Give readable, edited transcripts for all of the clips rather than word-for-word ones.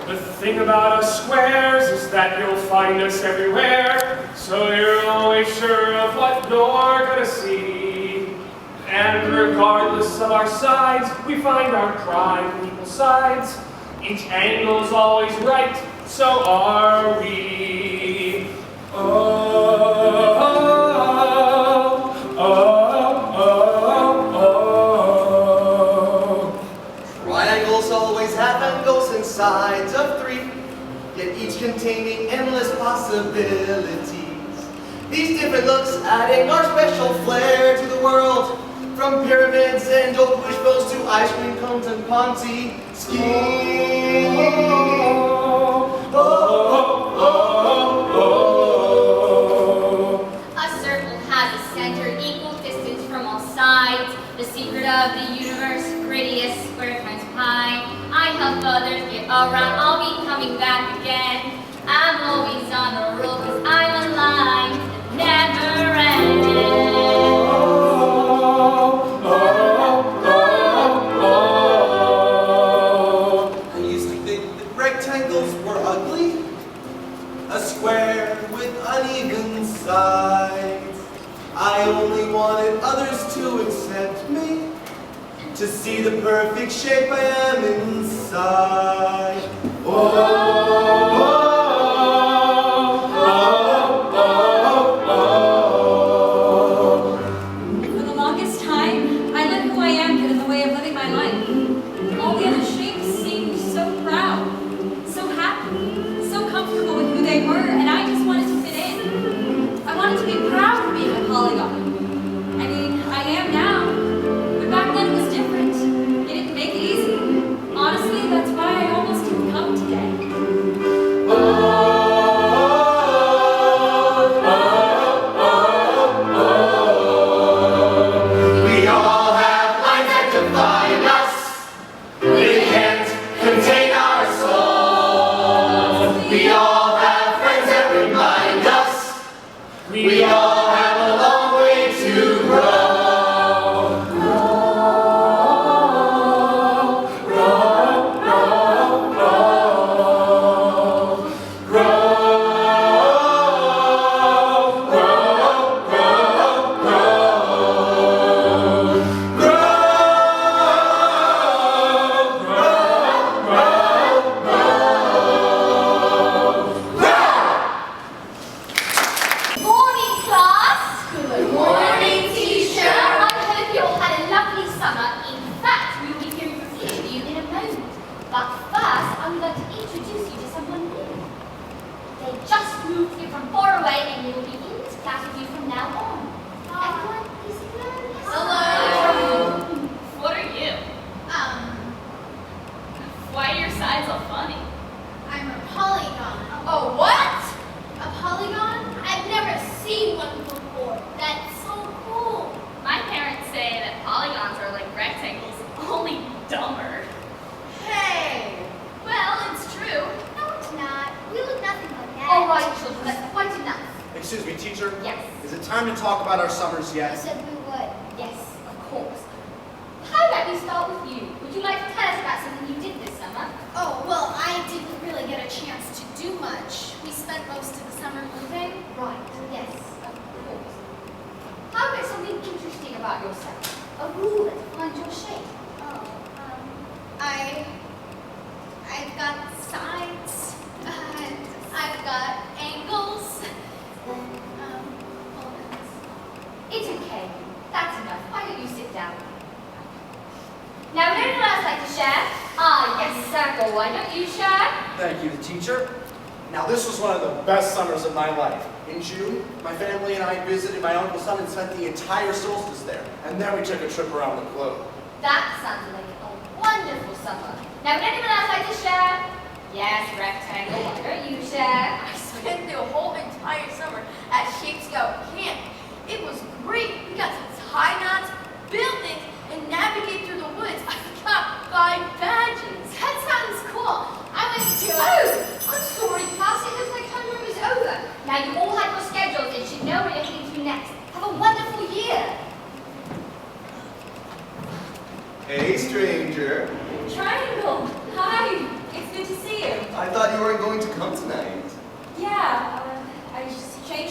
The thing about us squares is that you'll find us everywhere, so you're always sure of what you're gonna see. And regardless of our sides, we find our pride on equal sides. Each angle's always right, so are we. Triangles always have angles and sides of 3, yet each containing endless possibilities. These different looks adding our special flair to the world, from pyramids and old wishbones to ice cream cones and Ponzi schemes. A circle has a center equal distance from all sides. The secret of the universe, grittiest square times pi. I help others get around, I'll be coming back again. I'm always on a roll cause I'm a line that never ends. I used to think that rectangles were ugly, a square with uneven sides. I only wanted others to accept me, to see the perfect shape I am inside. For the longest time, I let who I am get in the way of living my life. All the other shapes seemed so proud, so happy, so comfortable with who they were, and I just wanted to fit in. I wanted to be proud of being a polygon. I mean, I am now, but back then it was different. It didn't make it easy. Honestly, that's why I almost didn't come today. We all have lines that define us. They can't contain our souls. We all have friends that remind us. We all have a long way to grow. Morning, class! Good morning, teacher! I hope you all had a lovely summer. In fact, we will be hearing from each of you in a moment. But first, I would like to introduce you to someone new. They just moved here from far away and they will be in this class with you from now on. Everyone, please say hello. Hello! What are you? Why are your sides all funny? I'm a polygon. Oh, what? A polygon? I've never seen one before. That's so cool. My parents say that polygons are like rectangles, only dumber. Hey! Well, it's true. No, it's not. We look nothing like that. All right, children, that's quite enough. Excuse me, teacher? Yes. Is it time to talk about our summers You yet? said we would. Yes, of course. How about we start with you? Would you like to tell us about something you did this summer? Oh, well, I didn't really get a chance to do much. We spent most of the summer moving. Right, yes, of course. How about something interesting about yourself? A ruler to find your shape. Oh, I've got sides, and I've got angles, moments. It's okay. That's enough. Why don't you sit down? Now, would anyone else like to share? Ah, yes, Circle. Why don't you share? Thank you, teacher. Now, this was one of the best summers of my life. In June, my family and I visited my uncle's son and spent the entire solstice there. And then we took a trip around the globe. That sounds like a wonderful summer. Now, would anyone else like to share? Yes, Rectangle. Why don't you share? I spent the whole entire summer at Shape Scout Camp. It was great. We got to tie knots, build things, and navigate through the woods. I got 5 badges. That sounds cool. I went to I'm sorry, class. It looks like homeroom is over. Now you all have your schedules and should know where you're heading to next. Have a wonderful year. Hey, stranger. Triangle, hi. It's good to see you. I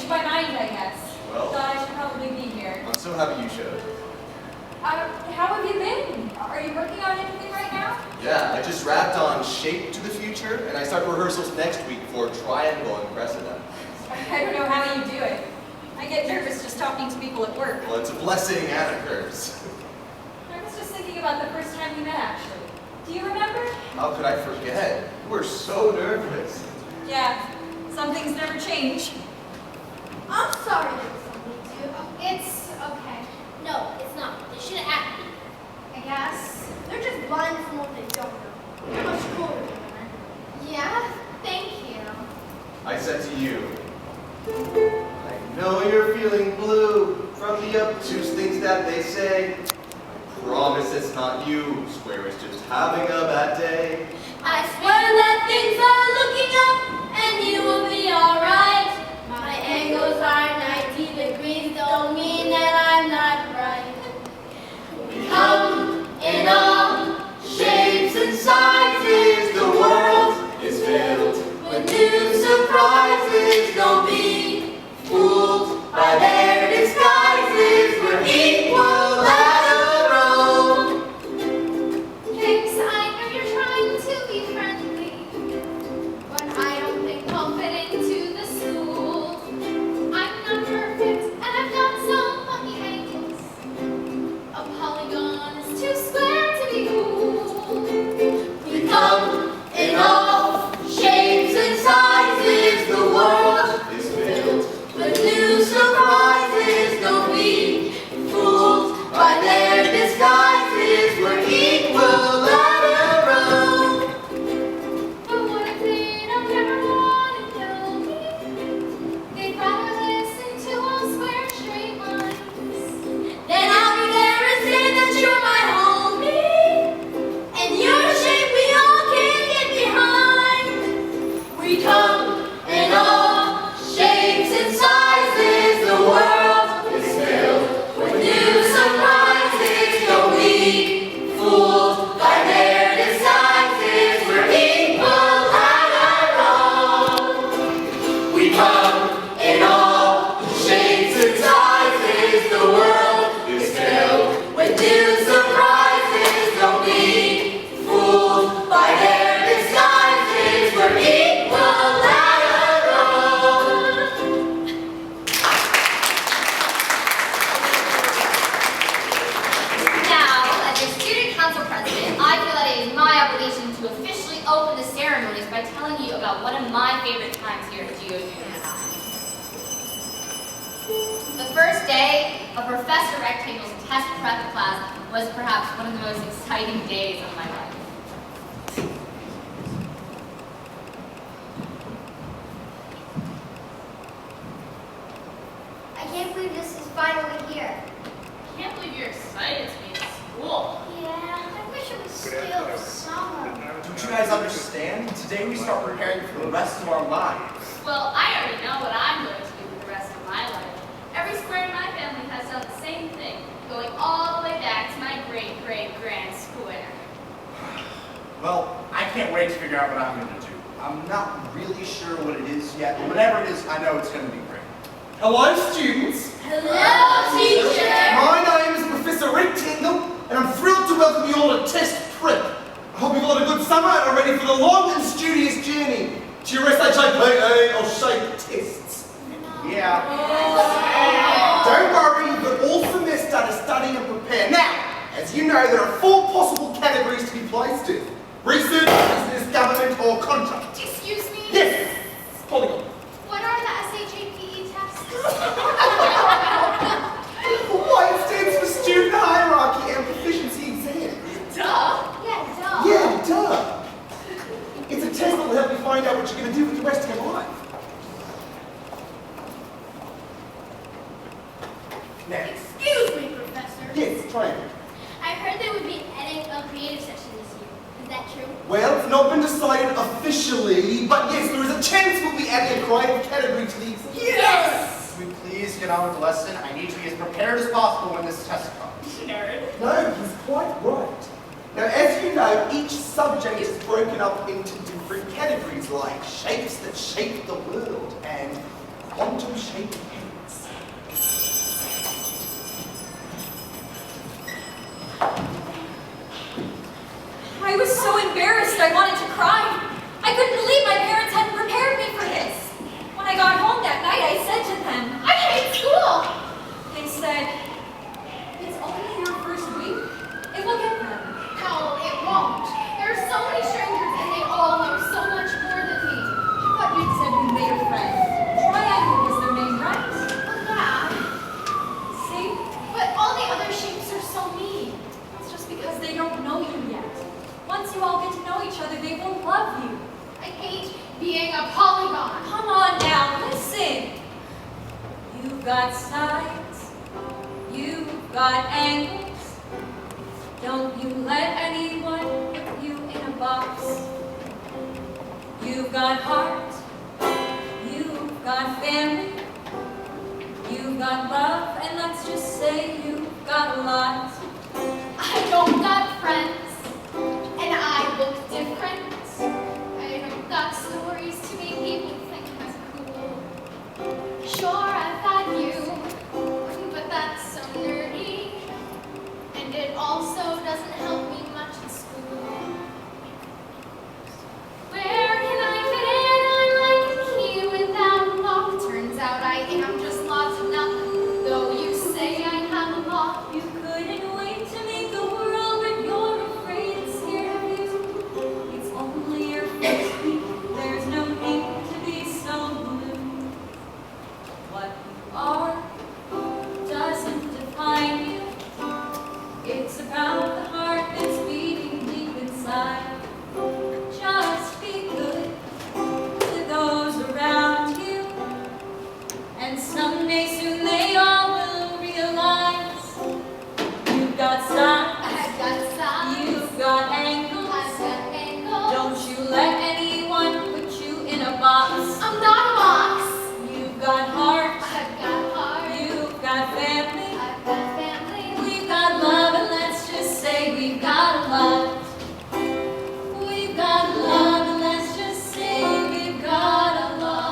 changed my mind, I guess. Well. Thought I should probably be here. I'm so happy you showed. How have you been? Are you working on anything right now? Yeah, I just wrapped on Shape to the Future, and I start rehearsals next week for Triangle and Precedent. I don't know how you do it. I get nervous just talking to people at work. Well, it's a blessing and a curse. I was just thinking about the first time we met, actually. Do you remember? How could I forget? You were so nervous. Yeah, some things never change. I'm sorry there was something to. It's okay. No, it's not. They shouldn't act me. I guess. They're just blind from what they don't know. They're much cooler than them. Yeah? Thank you. I said to you, I know you're feeling blue from the obtuse things that they say. I promise it's not you. Square is just having a bad day. I swear that things are looking up and you will be alright. My angles are 90 degrees, don't mean that I'm not right. We come in all shapes and sizes. The world is filled with new surprises. Don't be fooled by their disguises. We're equal as a row. Thanks, I know you're trying to be friendly, but I don't think I'll fit into the school. I'm not perfect, and I've got some funny angles. A polygon is too square to be cool. We come in all shapes and sizes. The world is filled with new surprises. Don't be fooled by their disguises. We're equal at a row. But what if they don't ever want to know me? They'd rather listen to all square straight lines. Then I'll be there and say that you're my homie, and your shape we all can get behind. We come in all shapes and sizes. The world is filled with new surprises. Don't be fooled by their disguises. We're equal at our own. We come in all shapes and sizes. The world is filled with new surprises. Don't be fooled by their disguises. We're equal at our own. Now, as your student council president, I feel that it is my obligation to officially open the ceremonies by telling you about one of my favorite times here at WWTNS. The first day of Professor Rectangle's test prep class was perhaps one of the most exciting days of my life. I can't believe this is finally here. I can't believe you're excited to be in school. Yeah, I wish it was still summer. Don't you guys understand? Today we start preparing for the rest of our lives. Well, I already know what I'm going to do with the rest of my life. Every square in my family has done the same thing, going all the way back to my great-great-grand square. Well, I can't wait to figure out what I'm going to do. I'm not really sure what it is yet, but whatever it is, I know it's going to be great. Hello, students. Hello, teacher! My name is Professor Rectangle, and I'm thrilled to welcome you all to Test Prep. I hope you've all had a good summer and are ready for the long and studious journey to your SHAPA or shape tests. Yeah. Don't worry, you've got all semester to study and prepare. Now, as you know, there are 4 possible categories to be placed in: research, business, government, or contract. Excuse me? Yes, Polygon. What are the SHAPE tests? Why, it stands for Student Hierarchy and Proficiency Exam. Duh! Yeah, duh. Yeah, duh. It's a test that will help you find out what you're going to do with the rest of your life. Next. Excuse me, Professor. Yes, try it. I heard there would be an creative session this year. Is that true? Well, it's not been decided officially, but yes, there is a chance we'll be adding a creative category to the exam. Yes! Can we please get on with the lesson? I need to be as prepared as possible when this test comes. Nerd. No, he's quite right. Now, as you know, each subject is broken up into different categories, like shapes that shape the world, and quantum-shaped parents. I was so embarrassed I wanted to cry. I couldn't believe my parents hadn't prepared me for this. When I got home that night, I said to them, I hate school. they said, it's only your first week. It will get better. No, it won't. There are so many strangers and they all know so much more than me. I thought you'd said you made a friend. Triangle was their name, right? Well, yeah, See? but all the other shapes are so mean. It's just because they don't know you yet. Once you all get to know each other, they will love you. I hate being a polygon. Come on now, listen. You've got sides. You've got angles. Don't you let anyone put you in a box. You've got heart. You've got family. You've got love, and let's just say you've got a lot. I don't got friends, and I look different. I don't got stories to make people think I'm cool. Sure, I've got you, but that's so nerdy, and it also doesn't help me much in school. Where can I fit in? I'm like a key without a lock. Turns out I am just lots of nothing, though you say I have a lot. You couldn't wait to meet the world, but you're afraid it's scared of you. It's only your first week. There's no need to be so blue. What you are doesn't define you. It's about the heart that's beating deep inside. Just be good to those around you, and someday soon they all will realize you've got sides, I've got sides, you've got angles. I've got angles. Don't you let anyone put you in a box. I'm not a box. You've got heart, I've got heart. you've got family, I've got family. we've got love, and let's just say we've got a lot. We've got love, and let's just say we've got a lot.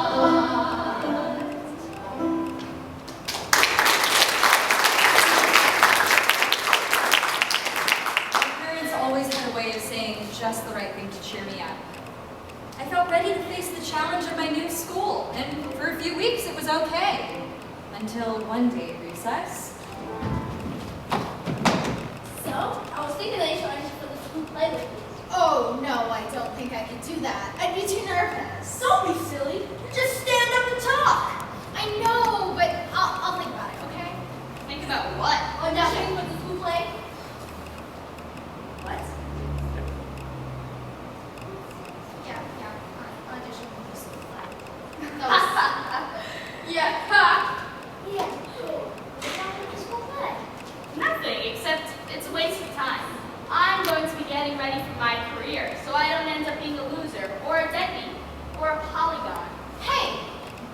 My parents always had a way of saying just the right thing to cheer me up. I felt ready to face the challenge of my new school, and for a few weeks it was okay. Until one day at recess. So, I was thinking that you should audition for the school play with me. Oh, no, I don't think I could do that. I'd be too nervous. Don't be silly. Just stand up and talk. I know, but I'll think about it, okay? Think about what? Auditioning for the school play. What? Yeah, audition for the school play. Yeah. Yeah, cool. What's wrong with the school play? Nothing, except it's a waste of time. I'm going to be getting ready for my career, so I don't end up being a loser, or a deadbeat, or a polygon. Hey,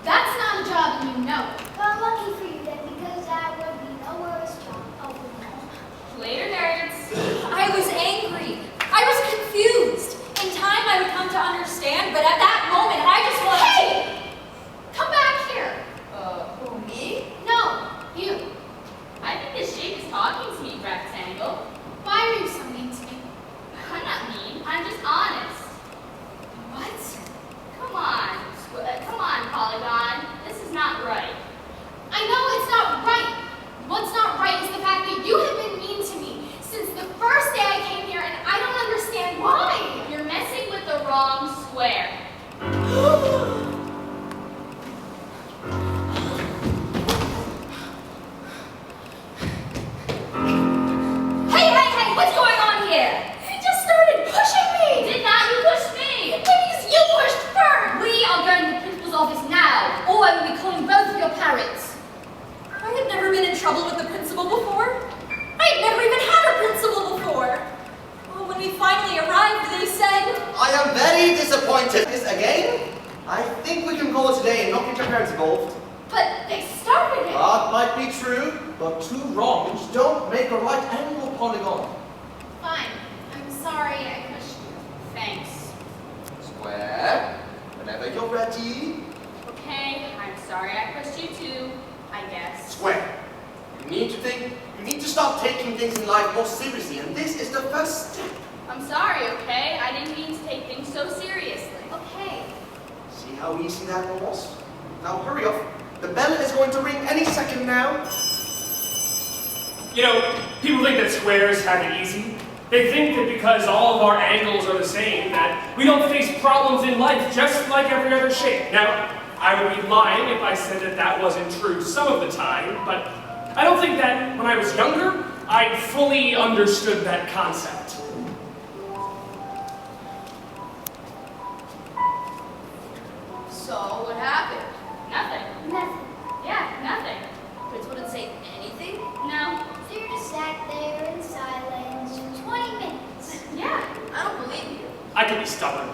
that's not a job and you know it. Well, lucky for you then, because that would be the worst job of them all. Later, nerds. I was angry. I was confused. In time I would come to understand, but at that moment I just wanted to... Hey! Come back here. Who, me? No, you. I think this shape is talking to me, rectangle. Why are you so mean to me? I'm not mean, I'm just honest. What? Come on, polygon. This is not right. I know it's not right. What's not right is the fact that you have been mean to me since the first day I came here, and I don't understand why. You're messing with the wrong square. Hey, what's going on here? He just started pushing me. Did not you push me? Please, you pushed first. We are going to the principal's office now, or I will be calling both of your parents. I had never been in trouble with the principal before. I had never even had a principal before. Well, when we finally arrived, they said, I am very disappointed. This again? I think we can call it today and not get your parents involved. But they started it. That might be true, but two wrongs don't make a right angle polygon. Fine. I'm sorry I pushed you. Thanks. Square, whenever you're ready. Okay, I'm sorry I stop taking things in life more seriously, and this is the first step. I'm sorry, okay? I didn't mean to take things so seriously. Okay. See how easy that was? Now hurry up. The bell is going to ring any second now. You know, people think that squares have it easy. They think that because all of our angles are the same, that we don't face problems in life just like every other shape. Now, I would be lying if I said that that wasn't true some of the time, but I don't think that when I was younger, I fully understood that concept. So, what happened? Nothing. Nothing. Yeah, nothing. Prince wouldn't say anything? No. So you just sat there in silence for 20 minutes. Yeah. I don't believe you. I could be stubborn,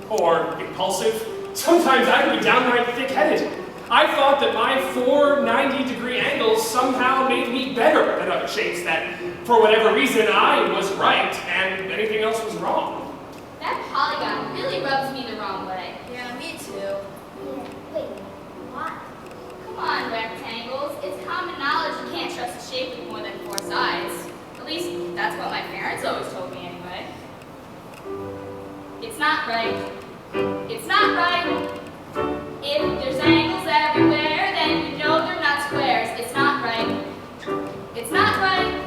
or impulsive. Sometimes I could be downright thick-headed. I thought that my 4 90-degree angles somehow made me better than other shapes, that for whatever reason I was right and anything else was wrong. That polygon really rubs me the wrong way. Yeah, me too. Yeah. Wait. Why? Come on, rectangles. It's common knowledge you can't trust a shape with more than 4 sides. At least, that's what my parents always told me anyway. It's not right. It's not right. If there's angles everywhere, then you know they're not squares. It's not right. It's not right.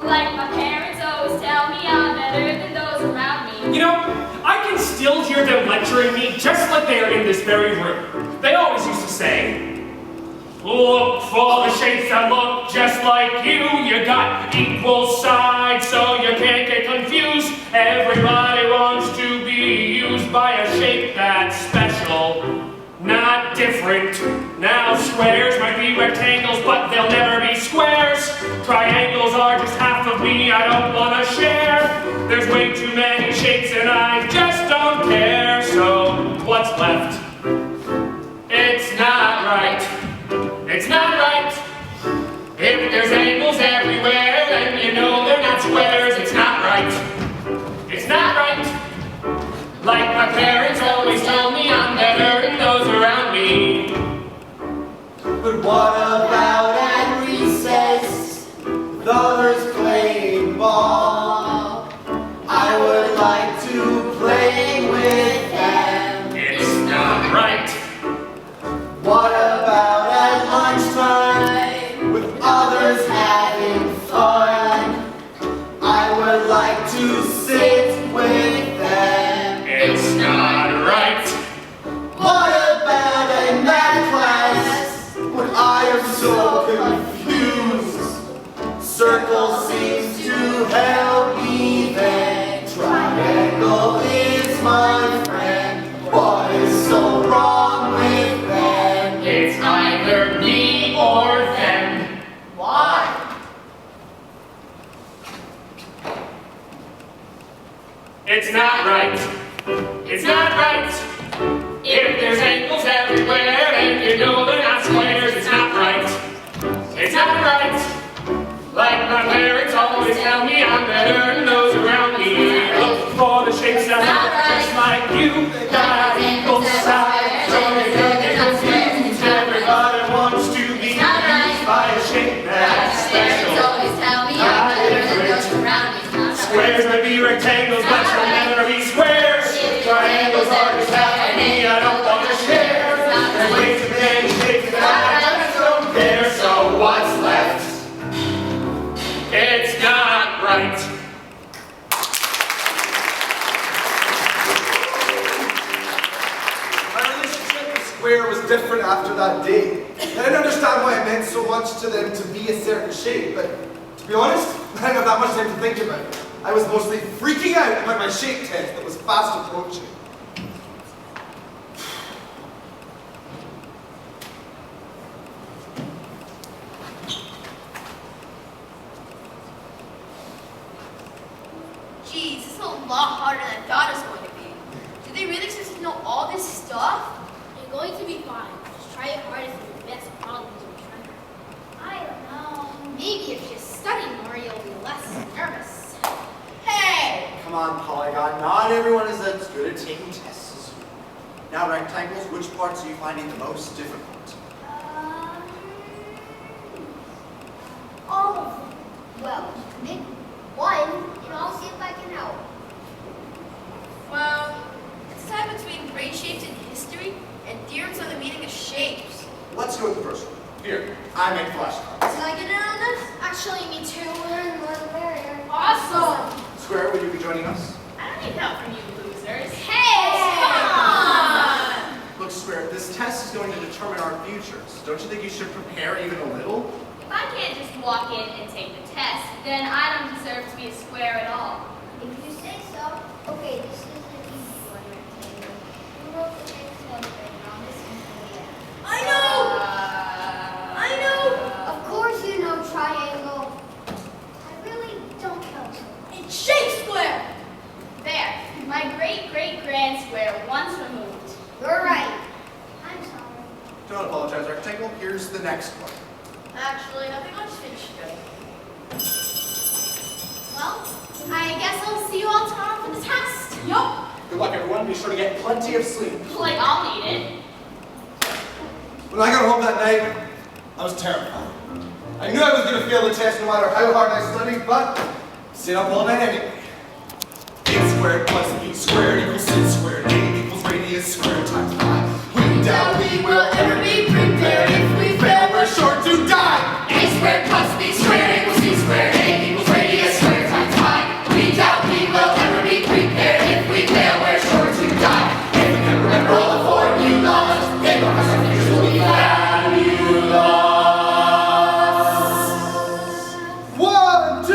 Like my parents always tell me, I'm better than those around me. You know, I can still hear them lecturing me just like they are in this very room. They always used to say, look for the shapes that look just like you. You got equal sides, so you can't get confused. Everybody wants to be used by a shape that's special, not different. Now squares might be rectangles, but they'll never be squares. Triangles are just half of me, I don't want to share. There's way too many shapes and I just don't care. So what's left? It's not right. It's not right. If there's angles everywhere, then you know they're not squares. It's not right. It's not right. Like my parents always told me, I'm better than those around me. But what about at recess? With others playing ball. I would like to play with them. It's not right. What about at lunchtime? With others having fun. I would like to sit with them. It's not right. What about a math class? When I am so confused. Circle seems to help me then. Triangle is my friend. What is so wrong with them? It's either me or them. Why? It's not right. It's not right. If there's angles everywhere, then you know they're not squares. It's not right. It's not right. Like my parents always tell me, I'm better than those around me. Look for the shapes that look just like you. Got equal sides, so you can get confused. Everybody wants to be used by a shape that's special. Squares may be rectangles, but you'll never be squares. Triangles are just half of me, I don't want to share. There's way too many shapes that I just don't care. So what's left? It's not right. My relationship with square was different after that day. I didn't understand why it meant so much to them to be a certain shape, but to be honest, I didn't have that much time to think about it. I was mostly freaking out about my shape test that was fast approaching. Geez, this is a lot harder than I thought it was going to be. Do they really expect us to know all this stuff? You're going to be fine. Just try your hardest and the best problems will try. I don't know. Maybe if you study more, you'll be less nervous. Hey! Come on, Polygon. Not everyone is as good at taking tests as you. Now, rectangles, which parts are you finding the most difficult? All of them. Well, pick one, and I'll see if I can help. Well, it's time between brain shapes in history and theorems on the meaning of shapes. Let's go with the first one. Here, I make flashcards. Can I get in on this? Actually, me too. We're in one barrier. Awesome! Square, will you be joining us? I don't need help from you losers. Hey! Come on! Look, Square, this test is going to determine our futures. Don't you think you should prepare even a little? If I can't just walk in and take the test, then I don't deserve to be a square at all. If you say so. Okay, this is an easy one, rectangle. Who wrote the next subject on this one? I know! I know! Of course you know triangle. I really don't know. It's shape square! There, my great-great-grand square once removed. You're right. I'm sorry. Don't apologize, Rectangle. Here's the next one. Actually, I think I'll just finish it. Well, I guess I'll see you all tomorrow for the test. Yup! Good luck, everyone. Be sure to get plenty of sleep. Like, I'll need it. When I got home that night, I was terrified. I knew I was going to fail the test no matter how hard I studied, but sit up all night anyway. A squared plus b squared equals c squared. A equals radius squared times pi. We doubt we will ever be prepared. If we fail, we're sure to die. A squared plus b squared equals c squared. A equals radius squared times pi. We doubt we will ever be prepared. If we fail, we're sure to die. If we can remember all the formulas, then our futures will be fabulous. 1, 2,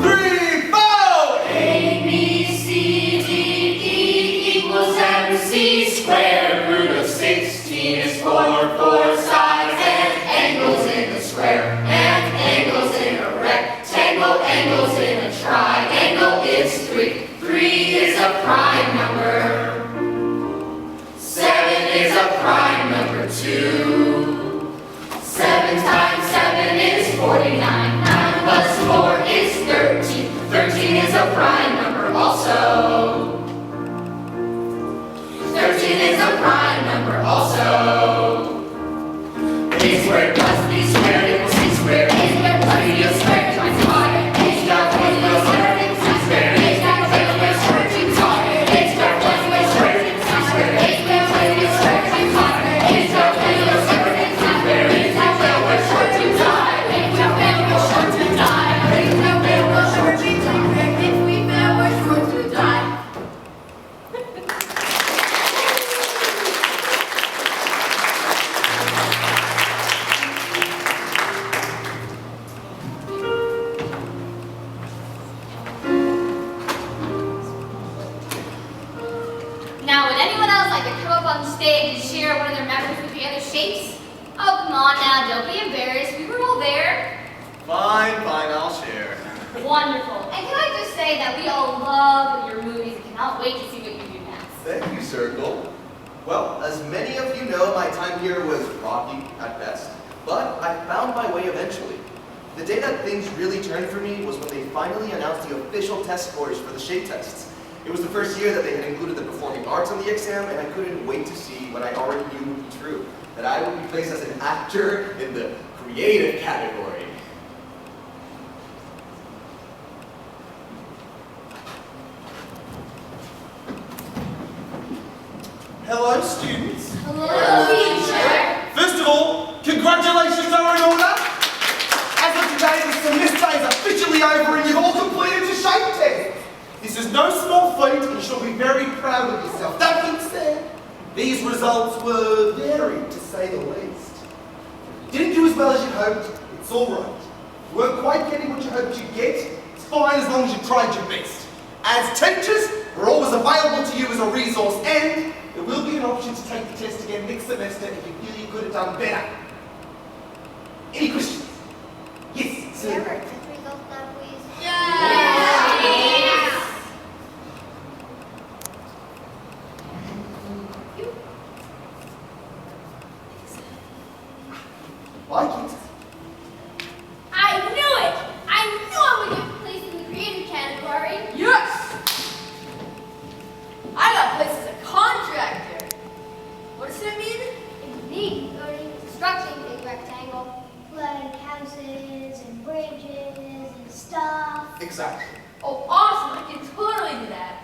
3, 4! A, B, C, D, E equals MC squared. Root of 16 is 4 sides and angles in a square and angles in a rectangle, angles in a triangle is 3. 3 is a prime number. 7 is a prime number 2. 7 times 7 is 49. 9 plus 4 is 13. 13 is a prime number also. 13 is a prime number also. A squared plus b squared equals c squared. A squared plus b squared times pi. A squared plus b squared equals c squared. A squared plus b squared times pi. A squared plus b squared equals c squared. A squared plus b squared times pi. A squared plus b squared equals c squared. If we fail, we're sure to die. If we fail, we're sure to die. If we fail, we're sure to die. If we fail, we're sure to die. Now, would anyone else like to come up on stage and share one of their memories with the other shapes? Oh, come on now, don't be embarrassed. We were all there. Fine, I'll share. Wonderful. And can I just say that we all love your movies and cannot wait to see what you do next. Thank you, Circle. Well, as many of you know, my time here was rocky at best, but I found my way eventually. The day that things really turned for me was when they finally announced the official test scores for the shape tests. It was the first year that they had included the performing arts on the exam, and I couldn't wait to see what I already knew would be true, that I would be placed as an actor in the creative category. Hello, students. Hello, teacher. First of all, congratulations are in order. As of today, the semester is officially over and you've all completed your shape test. This is no small feat and you should be very proud of yourself. That being said, these results were varied, to say the least. Didn't do as well as you hoped, it's all right. You weren't quite getting what you hoped you'd get, it's fine as long as you tried your best. As teachers, we're always available to you as a resource, and there will be an option to take the test again next semester if you feel you could have done better. Any questions? Yes, sir. Never. Test results now, please. Yes. Like it? I knew it! I knew I would get placed in the creative category. Yes! I got placed as a contractor. What does that mean? It's neat, constructing big rectangle, like houses and bridges and set. Oh, awesome! I can totally do that.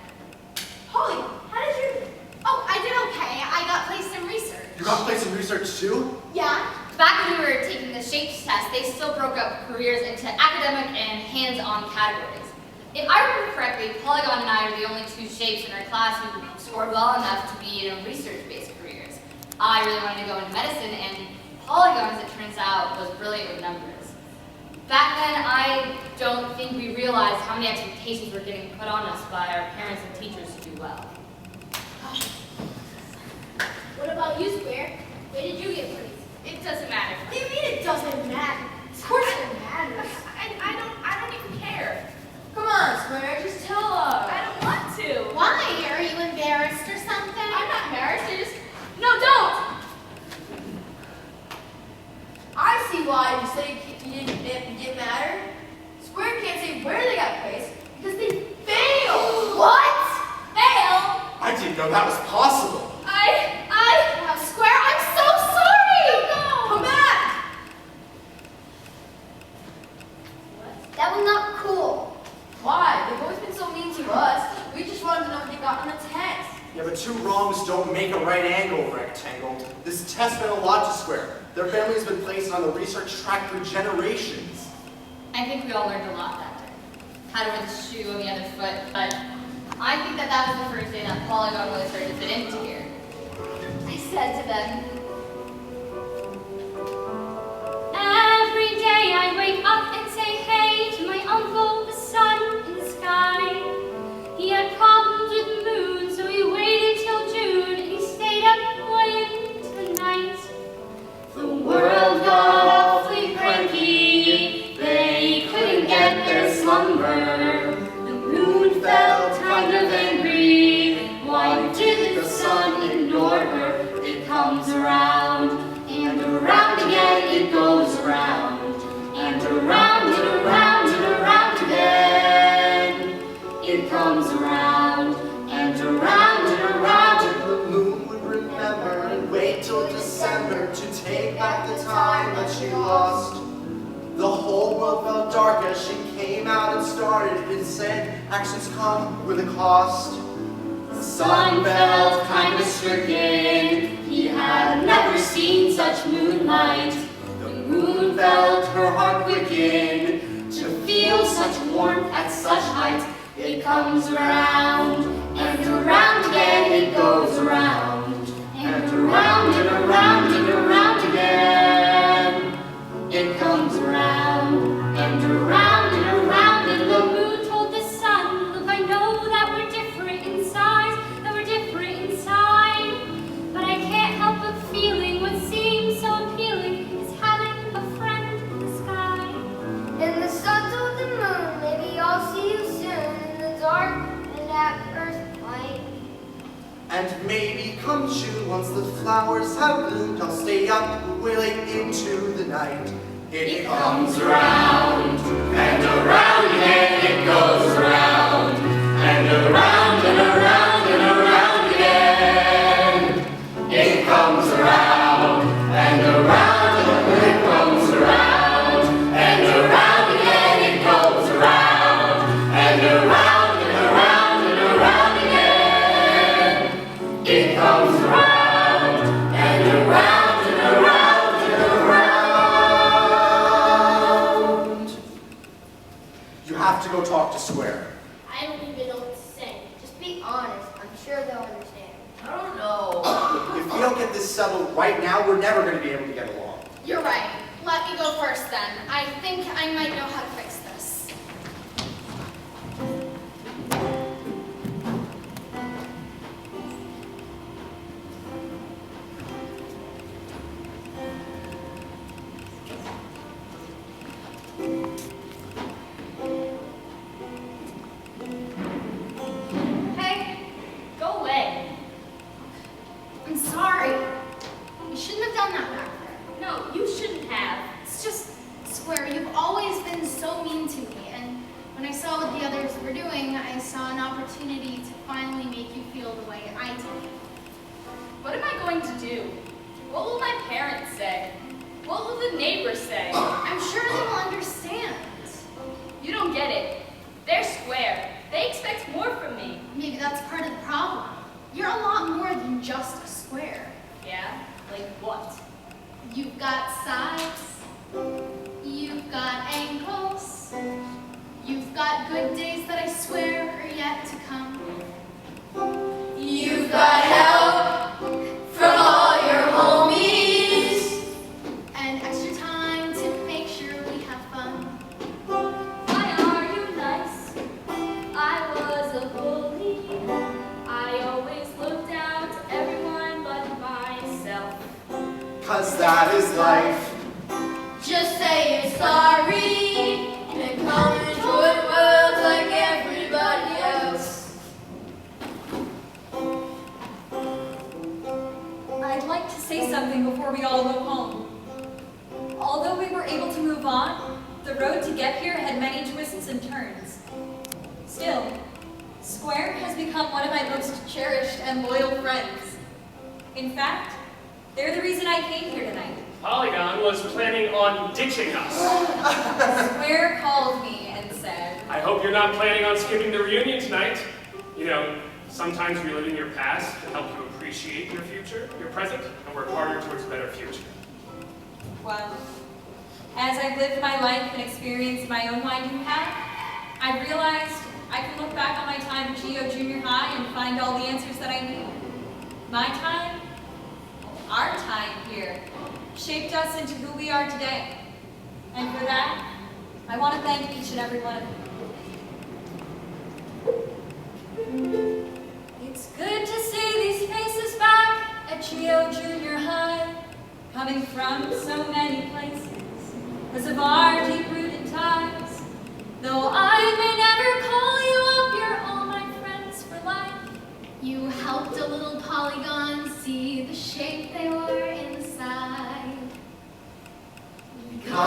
Holly, how did you? Oh, I did okay. I got placed in research. You got placed in research too? Yeah? Back when we were taking the shapes test, they still broke up careers into academic and hands-on categories. If I remember correctly, Polygon and I are the only two shapes in our class who scored well enough to be in research-based careers. I really wanted to go into medicine, and Polygon, as it turns out, was brilliant with numbers. Back then, I don't think we realized how many expectations were getting put on us by our parents and teachers to do well. What about you, Square? Where did you get placed? It doesn't matter. What do you mean it doesn't matter? Of course it matters. I don't even care. Come on, Square, just tell us. I don't want to. Why? Are you embarrassed or something? I'm not embarrassed. I just... No, don't! I see why you say it didn't matter. Square can't say where they got placed because they failed. What? Fail? I didn't know that was possible. Wow, Square, I'm so sorry! Come back. That was not cool. Why? They've always been so mean to us. We just wanted to know what they got on the test. Yeah, but two wrongs don't make a right angle, Rectangle. This test meant a lot to Square. Their family's been placed on the research track for generations. I think we all learned a lot that day. How to wear the shoe on the other foot, but I think that was the first day that Polygon really started to fit into here. I said to them, every day I wake up and say hey to my uncle, the sun in the sky. He had problems with the moon, so he waited till June, and he stayed up way into the night. The world got awfully cranky, they couldn't get their slumber. The moon felt kind of angry, why did the sun ignore her? It comes around, and around again it goes around, and around and around and around again. It comes around, and around and around. And the moon would remember and wait till December to take back the time that she lost. The whole world felt dark as she came out and started and said, actions come with a cost. The sun felt kind of stricken, he had never seen such moonlight. The moon felt her heart quicken, to feel such warmth at such height. It comes around, and around again it goes around, and around and around and around again. It comes around, and around and around, and the moon told the sun, look, I know that we're different in size, but I can't help but feeling what seems so appealing is having a friend in the sky. And the sun told the moon, maybe I'll see you soon in the dark and at first light. And maybe come June, once the flowers have bloomed, I'll stay up way late into the night. It comes around, and around again it goes around, and around and around and around again. It comes around, and around and it comes around, and around again it goes around, and around and around and around again. It comes around, and around and around and around. You have to go talk to Square. I don't even know what to say. Just be honest. I'm sure they'll understand. I don't know. If we don't get this settled right now, we're never going to be able to get along. You're right. Let me go first then. I think I might know how to fix this. Hey, go away. I'm sorry. You shouldn't have done that back there. No, you shouldn't have. It's just, Square, you've always been so mean to me, and when I saw what the others were doing, I saw an opportunity to finally make you feel the way I did. What am I going to do? What will my parents say? What will the neighbors say? I'm sure they will understand. You don't get it. They got sides, you've got ankles, you've got good days that I swear are yet to come. You've got help from all your homies. And extra time to make sure we have fun. Why are you nice? I was a bully. I always looked out to everyone but myself. 'Cause that is life. Just say you're sorry and come enjoy the world like everybody else. I'd like to say something before we all go home. Although we were able to move on, the road to get here had many twists and turns. Still, Square has become one of my most cherished and loyal friends. In fact, they're the reason I came here tonight. Polygon was planning on ditching us. Square called me and said, I hope you're not planning on skipping the reunion tonight. You know, sometimes reliving your past can help you appreciate your future, your present, and work harder towards a better future. well, as I've lived my life and experienced my own winding path, I realized I can look back on my time at GEO Junior High and find all the answers that I need. My time, our time here, shaped us into who we are today. And for that, I want to thank each and every one of you. It's good to see these faces back at GEO Junior High, coming from so many places, because of our deep-rooted ties. Though I may never call you up, you're all my friends for life. You helped a little polygon see the shape they were inside. Come